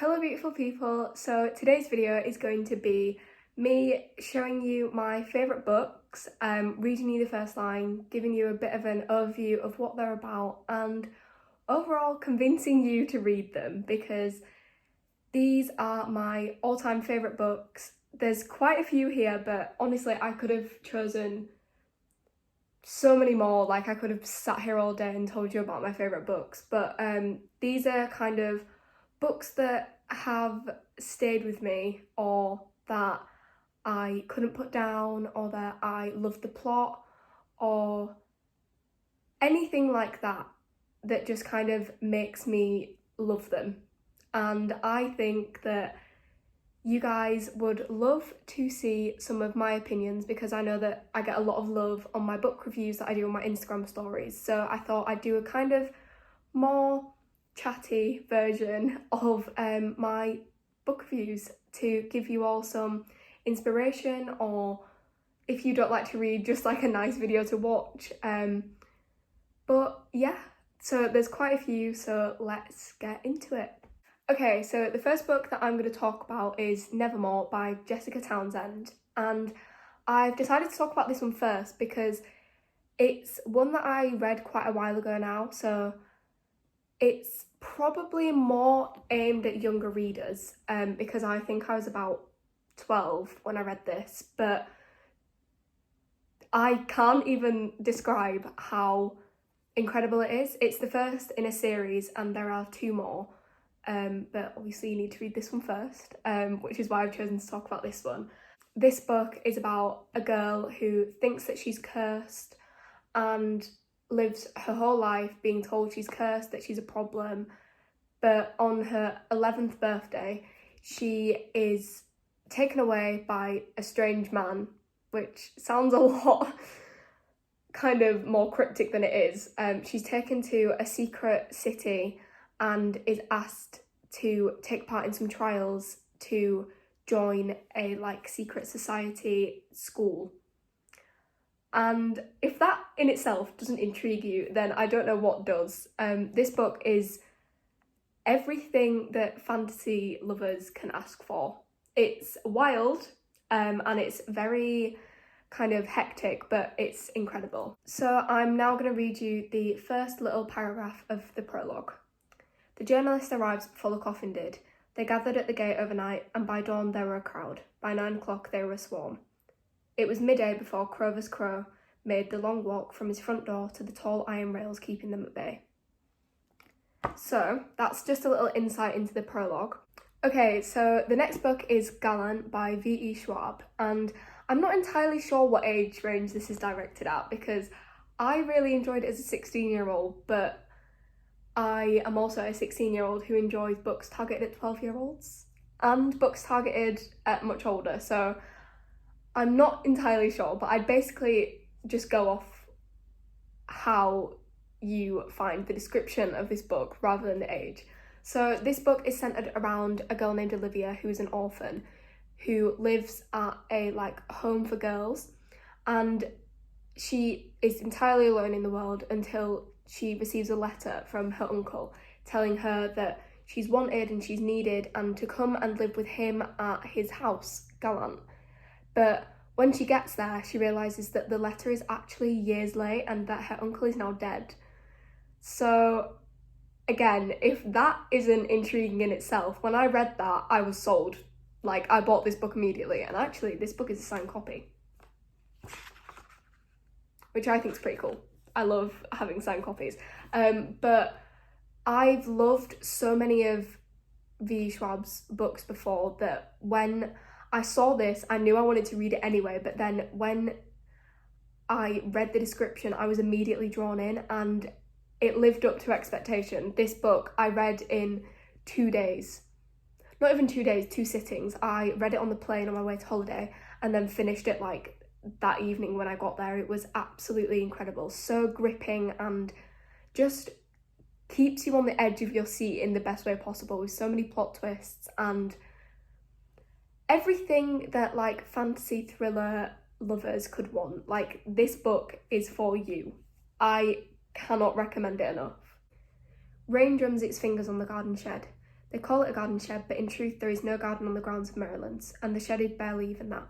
Hello beautiful people, so today's video is going to be me showing you my favourite books, reading you the first line, giving you a bit of an overview of what they're about and overall convincing you to read them because these are my all-time favourite books. There's quite a few here, but honestly I could have chosen so many more. Like I could have sat here all day and told you about my favourite books, but these are kind of books that have stayed with me or that I couldn't put down or that I loved the plot or anything like that that just kind of makes me love them. And I think that you guys would love to see some of my opinions because I know that I get a lot of love on my book reviews that I do on my Instagram stories. So I thought I'd do a kind of more chatty version of my book reviews to give you all some inspiration, or if you don't like to read, just like a nice video to watch. But yeah, so there's quite a few, so let's get into it. Okay, so the first book that I'm going to talk about is Nevermore by Jessica Townsend, and I've decided to talk about this one first because it's one that I read quite a while ago now, so it's probably more aimed at younger readers because I think I was about 12 when I read this, but I can't even describe how incredible it is. It's the first in a series and there are two more, but obviously you need to read this one first, which is why I've chosen to talk about this one. This book is about a girl who thinks that she's cursed and lives her whole life being told she's cursed, that she's a problem, but on her 11th birthday she is taken away by a strange man, which sounds a lot kind of more cryptic than it is. She's taken to a secret city and is asked to take part in some trials to join a secret society school. And if that in itself doesn't intrigue you, then I don't know what does. This book is everything that fantasy lovers can ask for. It's wild and it's very kind of hectic, but it's incredible. So I'm now going to read you the first little paragraph of the prologue. The journalist arrives before the coffin did. They gathered at the gate overnight, and by dawn there were a crowd. By 9 o'clock they were a swarm. It was midday before Crover's Crow made the long walk from his front door to the tall iron rails keeping them at bay. So that's just a little insight into the prologue. Okay, so the next book is Gallant by V.E. Schwab, and I'm not entirely sure what age range this is directed at because I really enjoyed it as a 16-year-old, but I am also a 16-year-old who enjoys books targeted at 12-year-olds and books targeted at much older, so I'm not entirely sure, but I'd basically just go off how you find the description of this book rather than the age. So this book is centered around a girl named Olivia who is an orphan who lives at a home for girls, and she is entirely alone in the world until she receives a letter from her uncle telling her that she's wanted and she's needed and to come and live with him at his house, Gallant. But when she gets there, she realises that the letter is actually years late and that her uncle is now dead. So again, if that isn't intriguing in itself, when I read that, I was sold. I bought this book immediately, and actually this book is a signed copy, which I think is pretty cool. I love having signed copies. But I've loved so many of V. Schwab's books before that when I saw this, I knew I wanted to read it anyway, but then when I read the description, I was immediately drawn in and it lived up to expectation. This book I read in 2 days. Not even 2 days, 2 sittings. I read it on the plane on my way to holiday and then finished it that evening when I got there. It was absolutely incredible. So gripping and just keeps you on the edge of your seat in the best way possible with so many plot twists and everything that fantasy thriller lovers could want. This book is for you. I cannot recommend it enough. Rain drums its fingers on the garden shed. They call it a garden shed, but in truth there is no garden on the grounds of Merrylands, and the shed is barely even that.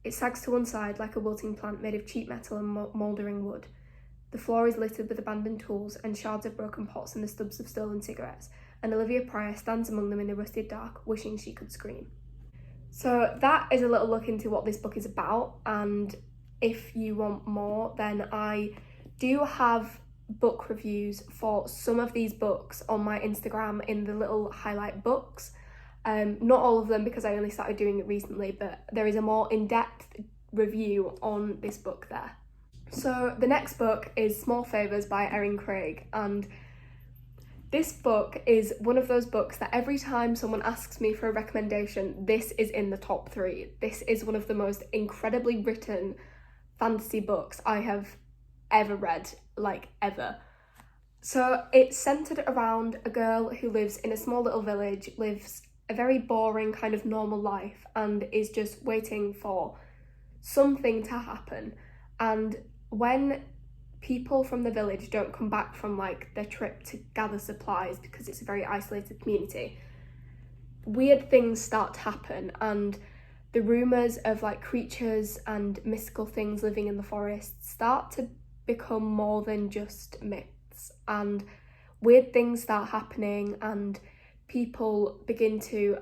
It sags to one side like a wilting plant made of cheap metal and mouldering wood. The floor is littered with abandoned tools and shards of broken pots and the stubs of stolen cigarettes, and Olivia Pryor stands among them in the rusted dark, wishing she could scream. So that is a little look into what this book is about, and if you want more, then I do have book reviews for some of these books on my Instagram in the little highlight books. Not all of them because I only started doing it recently, but there is a more in-depth review on this book there. So the next book is Small Favours by Erin Craig, and this book is one of those books that every time someone asks me for a recommendation, this is in the top 3. This is one of the most incredibly written fantasy books I have ever read, like ever. So it's centred around a girl who lives in a small little village, lives a very boring kind of normal life, and is just waiting for something to happen. And when people from the village don't come back from like their trip to gather supplies, because it's a very isolated community, weird things start to happen, and the rumours of like creatures and mystical things living in the forest start to become more than just myths, and weird things start happening, and people begin to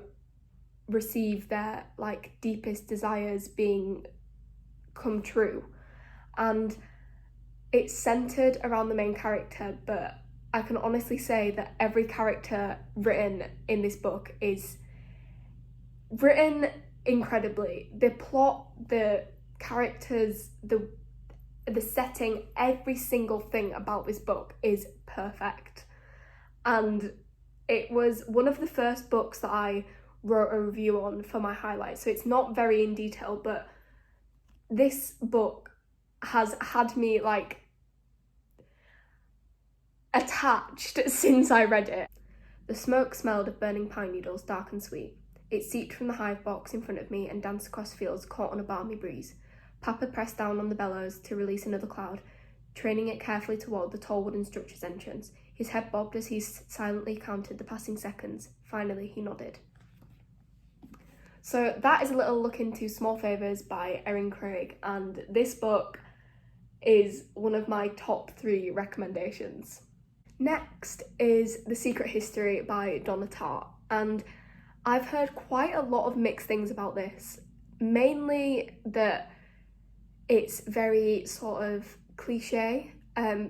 receive their like deepest desires being come true. And it's centered around the main character, but I can honestly say that every character written in this book is written incredibly. The plot, the characters, the setting, every single thing about this book is perfect. And it was one of the first books that I wrote a review on for my highlights, so it's not very in detail, but this book has had me like attached since I read it. The smoke smelled of burning pine needles, dark and sweet. It seeped from the hive box in front of me and danced across fields caught on a balmy breeze. Papa pressed down on the bellows to release another cloud, training it carefully toward the tall wooden structure's entrance. His head bobbed as he silently counted the passing seconds. Finally, he nodded. So that is a little look into Small Favours by Erin Craig, and this book is one of my top 3 recommendations. Next is The Secret History by Donna Tartt, and I've heard quite a lot of mixed things about this, mainly that it's very sort of cliche,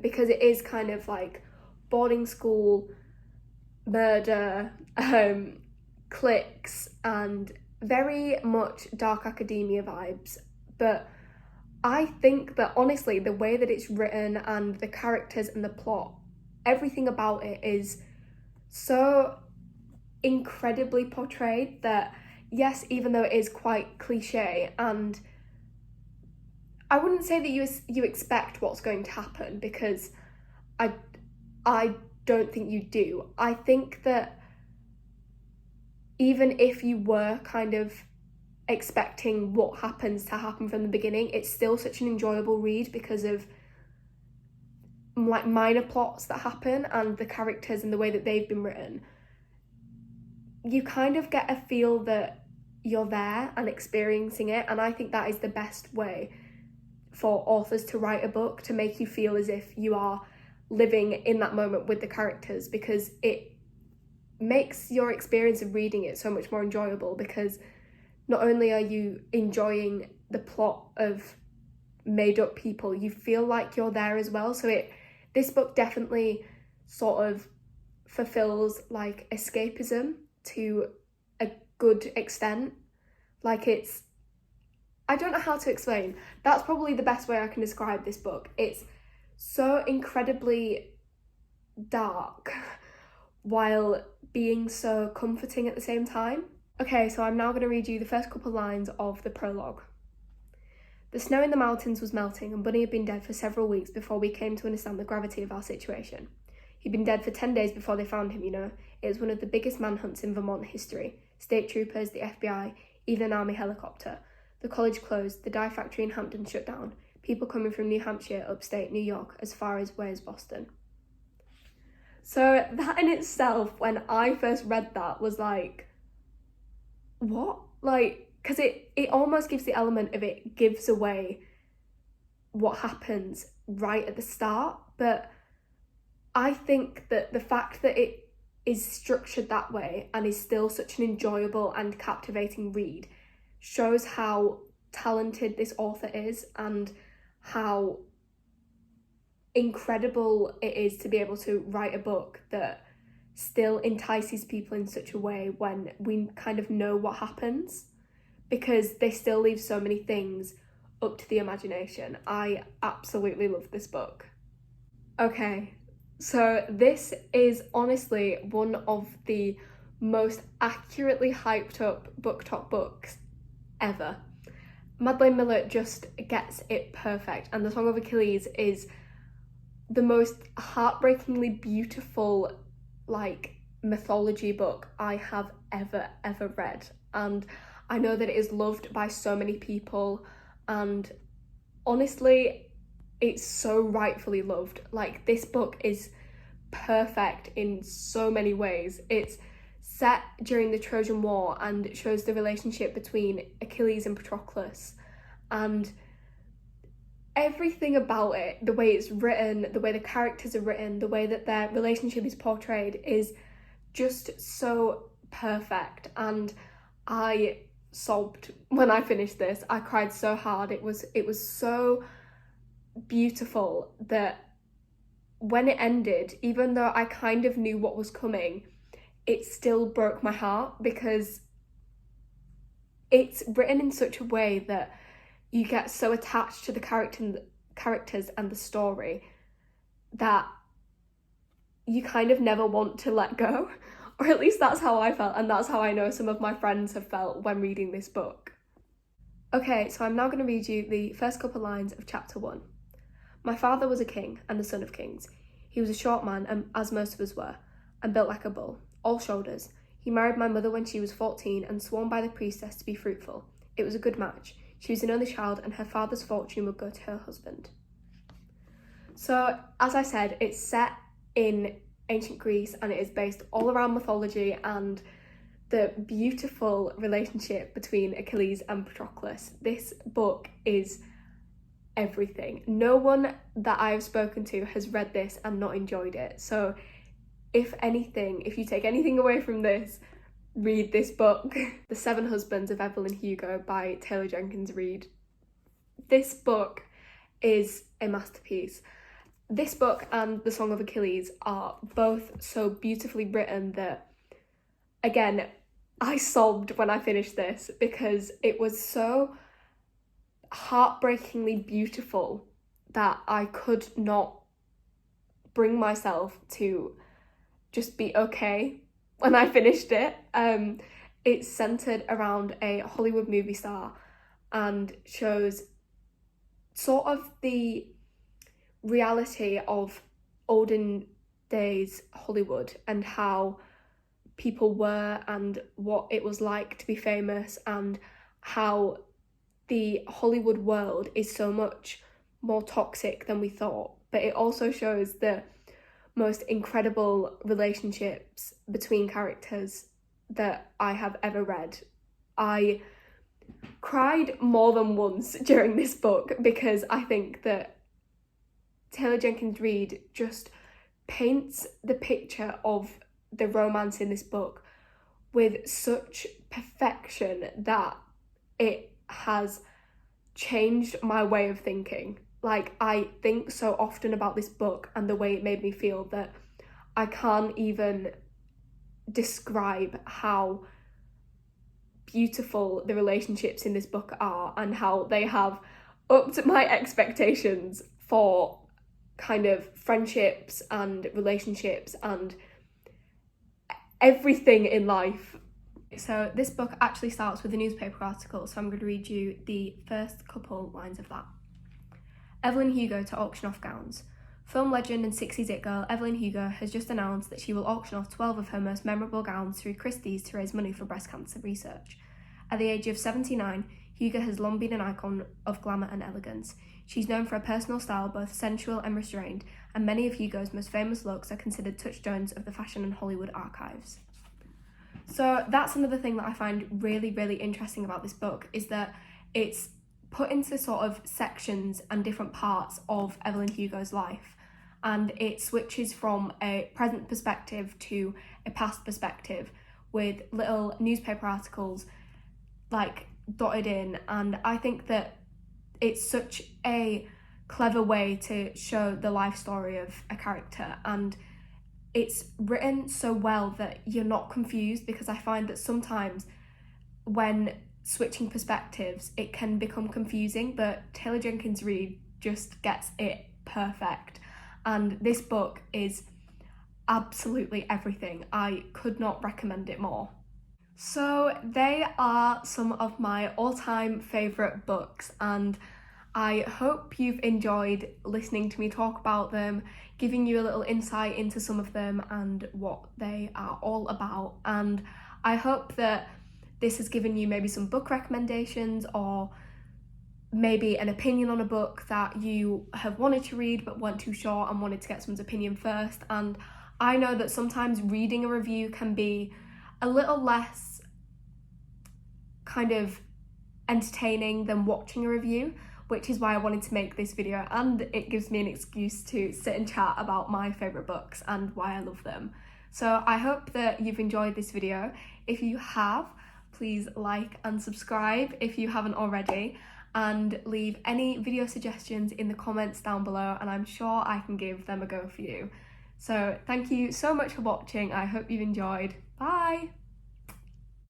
because it is kind of like boarding school, murder, cliques, and very much dark academia vibes. But I think that honestly, the way that it's written and the characters and the plot, everything about it is so incredibly portrayed that, yes, even though it is quite cliche, and I wouldn't say that you expect what's going to happen, because I don't think you do. I think that even if you were kind of expecting what happens to happen from the beginning, it's still such an enjoyable read because of like minor plots that happen and the characters and the way that they've been written. You kind of get a feel that you're there and experiencing it, and I think that is the best way for authors to write a book, to make you feel as if you are living in that moment with the characters, because it makes your experience of reading it so much more enjoyable, because not only are you enjoying the plot of made up people, you feel like you're there as well. So this book definitely sort of fulfills like escapism to a good extent. Like I don't know how to explain. That's probably the best way I can describe this book. It's so incredibly dark while being so comforting at the same time. Okay, so I'm now going to read you the first couple lines of the prologue. The snow in the mountains was melting, and Bunny had been dead for several weeks before we came to understand the gravity of our situation. He'd been dead for 10 days before they found him, you know. It was one of the biggest manhunts in Vermont history. State troopers, the FBI, even an army helicopter. The college closed, the dye factory in Hampton shut down. People coming from New Hampshire, upstate New York, as far away as Boston. So that in itself, when I first read that, was like, what? Like, because it almost gives the element of it gives away what happens right at the start. But I think that the fact that it is structured that way and is still such an enjoyable and captivating read shows how talented this author is and how incredible it is to be able to write a book that still entices people in such a way when we kind of know what happens, because they still leave so many things up to the imagination. I absolutely love this book. Okay, so this is honestly one of the most accurately hyped up book talk books ever. Madeline Miller just gets it perfect, and The Song of Achilles is the most heartbreakingly beautiful, like, mythology book I have ever read. And I know that it is loved by so many people, and honestly, it's so rightfully loved. Like, this book is perfect in so many ways. It's set during the Trojan War and shows the relationship between Achilles and Patroclus, and everything about it, the way it's written, the way the characters are written, the way that their relationship is portrayed is just so perfect. And I sobbed when I finished this. I cried so hard. It was so beautiful that when it ended, even though I kind of knew what was coming, it still broke my heart, because it's written in such a way that you get so attached to the characters and the story that you kind of never want to let go. Or at least that's how I felt, and that's how I know some of my friends have felt when reading this book. Okay, so I'm now going to read you the first couple lines of chapter 1. My father was a king and the son of kings. He was a short man, as most of us were, and built like a bull, all shoulders. He married my mother when she was 14 and sworn by the priestess to be fruitful. It was a good match. She was an only child, and her father's fortune would go to her husband. So, as I said, it's set in ancient Greece, and it is based all around mythology and the beautiful relationship between Achilles and Patroclus. This book is everything. No one that I've spoken to has read this and not enjoyed it. So, if anything, if you take anything away from this, read this book. The Seven Husbands of Evelyn Hugo by Taylor Jenkins Reid. This book is a masterpiece. This book and The Song of Achilles are both so beautifully written that, again, I sobbed when I finished this, because it was so heartbreakingly beautiful that I could not bring myself to just be okay when I finished it. It's centered around a Hollywood movie star and shows sort of the reality of olden days Hollywood and how people were and what it was like to be famous, and how the Hollywood world is so much more toxic than we thought. But it also shows the most incredible relationships between characters that I have ever read. I cried more than once during this book, because I think that Taylor Jenkins Reid just paints the picture of the romance in this book with such perfection that it has changed my way of thinking. Like, I think so often about this book and the way it made me feel that I can't even describe how beautiful the relationships in this book are, and how they have upped my expectations for kind of friendships and relationships and everything in life. So this book actually starts with a newspaper article, so I'm going to read you the first couple lines of that. Evelyn Hugo to auction off gowns. Film legend and 60s it girl Evelyn Hugo has just announced that she will auction off 12 of her most memorable gowns through Christie's to raise money for breast cancer research. At the age of 79, Hugo has long been an icon of glamour and elegance. She's known for a personal style both sensual and restrained, and many of Hugo's most famous looks are considered touchstones of the fashion and Hollywood archives. So that's another thing that I find really, really interesting about this book, is that it's put into sort of sections and different parts of Evelyn Hugo's life, and it switches from a present perspective to a past perspective with little newspaper articles like dotted in, and I think that it's such a clever way to show the life story of a character, and it's written so well that you're not confused, because I find that sometimes when switching perspectives it can become confusing, but Taylor Jenkins Reid just gets it perfect, and this book is absolutely everything. I could not recommend it more. So they are some of my all-time favourite books, and I hope you've enjoyed listening to me talk about them, giving you a little insight into some of them and what they are all about. And I hope that this has given you maybe some book recommendations, or maybe an opinion on a book that you have wanted to read but weren't too sure and wanted to get someone's opinion first. And I know that sometimes reading a review can be a little less kind of entertaining than watching a review, which is why I wanted to make this video, and it gives me an excuse to sit and chat about my favourite books and why I love them. So I hope that you've enjoyed this video. If you have, please like and subscribe if you haven't already, and leave any video suggestions in the comments down below, and I'm sure I can give them a go for you. So thank you so much for watching. I hope you've enjoyed. Bye!